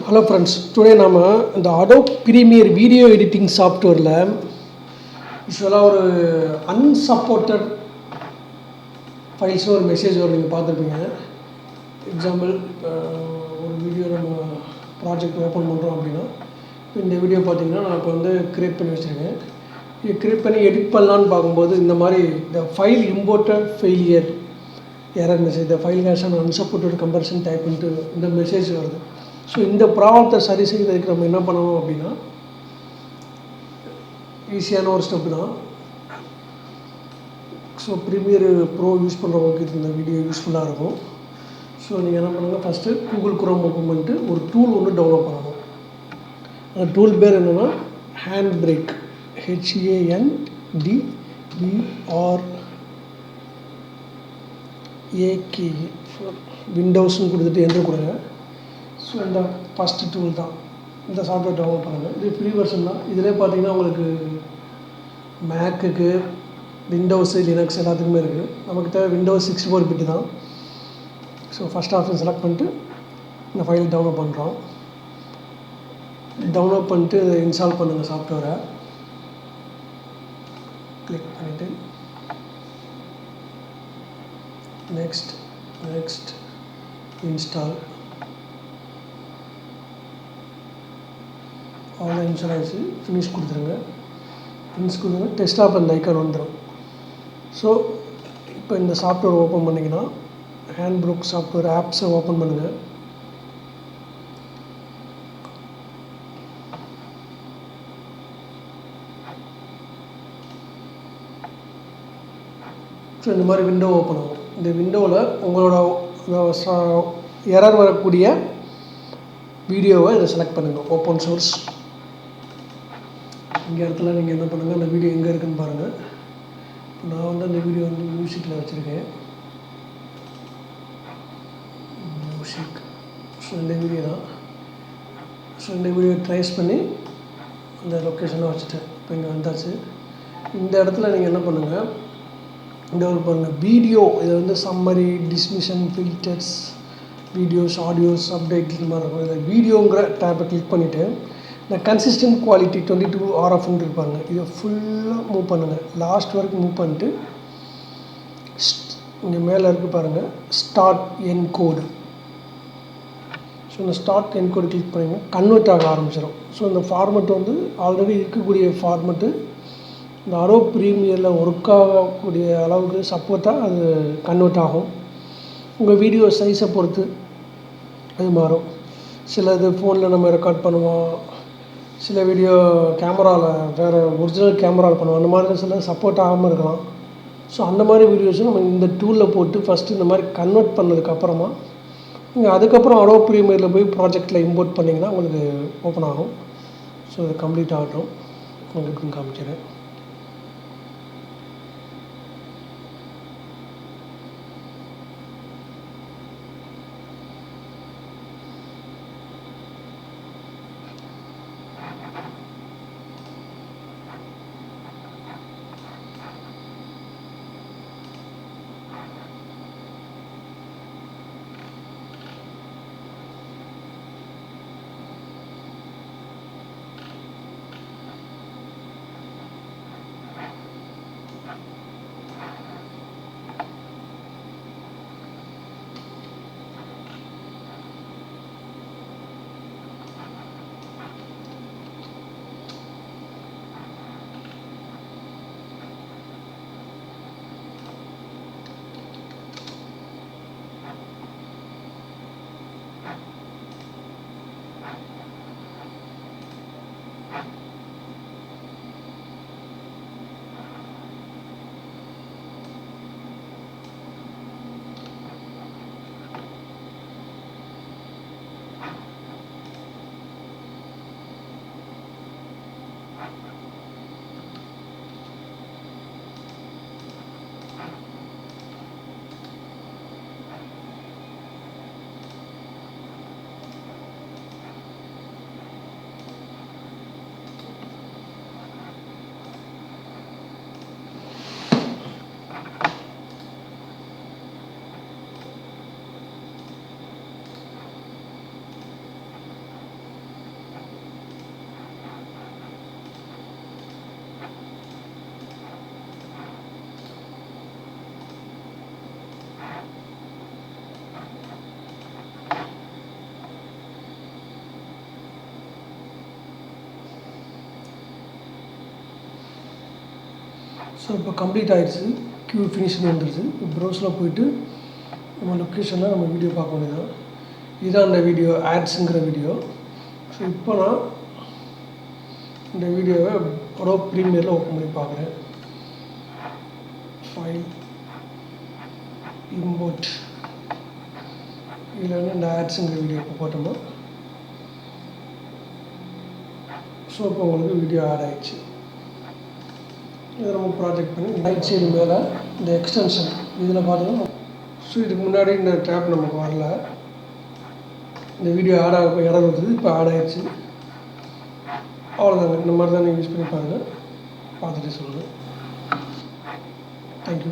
Hello friends, today நாம இந்த Adobe Premiere video editing softwareல யூசுவலாக ஒரு unsupported ஃபைல்ஸ்னு ஒரு மெசேஜ் வரும். நீங்கள் பார்த்துருப்பீங்க. எக்ஸாம்பிள், ஒரு வீடியோ நம்ம ப்ராஜெக்ட் ஓப்பன் பண்ணுறோம் அப்படின்னா, இந்த வீடியோ பார்த்தீங்கன்னா நான் இப்போ வந்து க்ரியேட் பண்ணி வச்சுருக்கேன். இது க்ரியேட் பண்ணி எடிட் பண்ணலான்னு பார்க்கும்போது இந்த மாதிரி the file imported failure error message, the file has an unsupported comparison type பண்ணிட்டு இந்த மெசேஜ் வருது. ஸோ இந்த ப்ராப்ளத்தை சரி செய்வதற்கு நம்ம என்ன பண்ணணும் அப்படின்னா, ஈஸியான ஒரு ஸ்டெப் தான். ஸோ ப்ரீமியர் ப்ரோ யூஸ் பண்ணுறவங்களுக்கு இந்த வீடியோ யூஸ்ஃபுல்லாக இருக்கும். ஸோ நீங்கள் என்ன பண்ணுங்கள், ஃபஸ்ட்டு கூகுள் குரோம் ஓப்பன் பண்ணிட்டு ஒரு டூல் ஒன்று டவுன்லோட் பண்ணணும். அந்த டூல் பேர் என்னென்னா ஹேண்ட் பிரேக், HANDBRAKE. விண்டோஸ்ன்னு கொடுத்துட்டு என்ட்ரு கொடுங்க. ஸோ இந்த ஃபஸ்ட்டு டூல் தான், இந்த சாஃப்ட்வேர் டவுன்லோட் பண்ணுங்கள். இது ஃப்ரீ வெர்ஷன் தான். இதிலே பார்த்தீங்கன்னா உங்களுக்கு மேக்குக்கு, விண்டோஸு, லினக்ஸ் எல்லாத்துக்குமே இருக்குது. நமக்கு தேவை விண்டோஸ் 64 பிட்டு தான். ஸோ ஃபஸ்ட் ஆப்ஷன் செலக்ட் பண்ணிட்டு இந்த ஃபைல் டவுன்லோட் பண்ணுறோம். டவுன்லோட் பண்ணிட்டு இதை இன்ஸ்டால் பண்ணுங்கள். சாஃப்ட்வேரை கிளிக் பண்ணிவிட்டு நெக்ஸ்ட் இன்ஸ்டால். அவ்வளோ இன்ஸ்டால் ஃபினிஷ் கொடுத்துருங்க. டெஸ்ட் ஆப் அந்த ஐக்கான் வந்துடும். ஸோ இப்போ இந்த சாஃப்ட்வேர் ஓப்பன் பண்ணிங்கன்னா, ஹேண்ட் ப்ரூக் சாஃப்ட்வேர் ஆப்ஸை ஓப்பன் பண்ணுங்கள். ஸோ இந்த மாதிரி விண்டோ ஓப்பன் ஆகும். இந்த விண்டோவில் உங்களோட எரர் வரக்கூடிய வீடியோவை இதை செலக்ட் பண்ணுங்கள். ஓப்பன் சோர்ஸ் இங்கே இடத்துல நீங்கள் என்ன பண்ணுங்கள், அந்த வீடியோ எங்கே இருக்குதுன்னு பாருங்கள். நான் வந்து அந்த வீடியோ வந்து மியூசிக்கில் வச்சுருக்கேன். மியூசிக். ஸோ இந்த வீடியோ தான். ஸோ இந்த வீடியோ ட்ரேஸ் பண்ணி அந்த லொக்கேஷனை வச்சுட்டேன். இப்போ இங்கே வந்தாச்சு. இந்த இடத்துல நீங்கள் என்ன பண்ணுங்கள், இந்த ஒரு பாருங்கள் வீடியோ, இதை வந்து சம்மரி, டிஸ்மிஷன், ஃபில்டர்ஸ், வீடியோஸ், ஆடியோஸ், அப்டேட் இந்த மாதிரி இருக்கும். இதில் வீடியோங்கிற டேப்பை கிளிக் பண்ணிவிட்டு இந்த கன்சிஸ்டன்ட் குவாலிட்டி 22 RFன்னு இருப்பாங்க. இதை ஃபுல்லாக மூவ் பண்ணுங்கள். லாஸ்ட் வரைக்கும் மூவ் பண்ணிட்டு இங்கே மேலே இருக்குது பாருங்கள், ஸ்டார்ட் என்கோடு. ஸோ இந்த ஸ்டார்ட் என்கோடு கிளிக் பண்ணிங்கன்னா கன்வெர்ட் ஆக ஆரம்பிச்சிடும். ஸோ இந்த ஃபார்மெட் வந்து ஆல்ரெடி இருக்கக்கூடிய ஃபார்மெட்டு இந்த Adobe ப்ரீமியரில் ஒர்க் ஆகக்கூடிய அளவுக்கு சப்போர்ட்டாக அது கன்வெர்ட் ஆகும். உங்கள் வீடியோ சைஸை பொறுத்து அது மாறும். சில இது ஃபோனில் நம்ம ரெக்கார்ட் பண்ணுவோம், சில வீடியோ கேமராவில் வேறு ஒரிஜினல் கேமராவில் பண்ணுவோம். அந்த மாதிரி சில சப்போர்ட் ஆகாமல் இருக்கலாம். ஸோ அந்த மாதிரி வீடியோஸும் நம்ம இந்த டூலில் போட்டு ஃபஸ்ட்டு இந்த மாதிரி கன்வெர்ட் பண்ணதுக்கப்புறமா நீங்கள் அதுக்கப்புறம் Adobe ப்ரீமியரில் போய் ப்ராஜெக்டில் இம்போர்ட் பண்ணிங்கன்னா உங்களுக்கு ஓப்பன் ஆகும். ஸோ இது கம்ப்ளீட் ஆகட்டும், உங்களுக்கு காமிக்கிறேன். ஸோ இப்போ கம்ப்ளீட் ஆகிடுச்சு. க்யூ ஃபினிஷ்னு வந்துடுச்சு. இப்போ ப்ரௌஸில் போய்ட்டு நம்ம லொக்கேஷனில் நம்ம வீடியோ பார்க்க வேண்டியதான். இதுதான் அந்த வீடியோ, ஆட்ஸுங்கிற வீடியோ. ஸோ இப்போ நான் இந்த வீடியோவை Adobe Premiereல ஓப்பன் பண்ணி பார்க்குறேன். ஃபைல், இம்போர்ட், இதில் வந்து இந்த ஆட்ஸுங்கிற வீடியோ இப்போ போட்டோம்னா ஸோ இப்போ உங்களுக்கு வீடியோ ஆட் ஆகிடுச்சு. இதை நம்ம ப்ராஜெக்ட் பண்ணி ரைட் சைடு மேலே இந்த எக்ஸ்டென்ஷன் இதில் பார்த்தீங்கன்னா ஸோ இதுக்கு முன்னாடி இந்த டேப் நமக்கு வரல. இந்த வீடியோ ஆட் ஆக இடம் இருக்குது, இப்போ ஆட் ஆகிடுச்சு. அவ்வளோதாங்க. இந்த மாதிரி தான் நீங்கள் யூஸ் பண்ணி பாருங்கள், பார்த்துட்டு சொல்லுங்கள். தேங்க்யூ.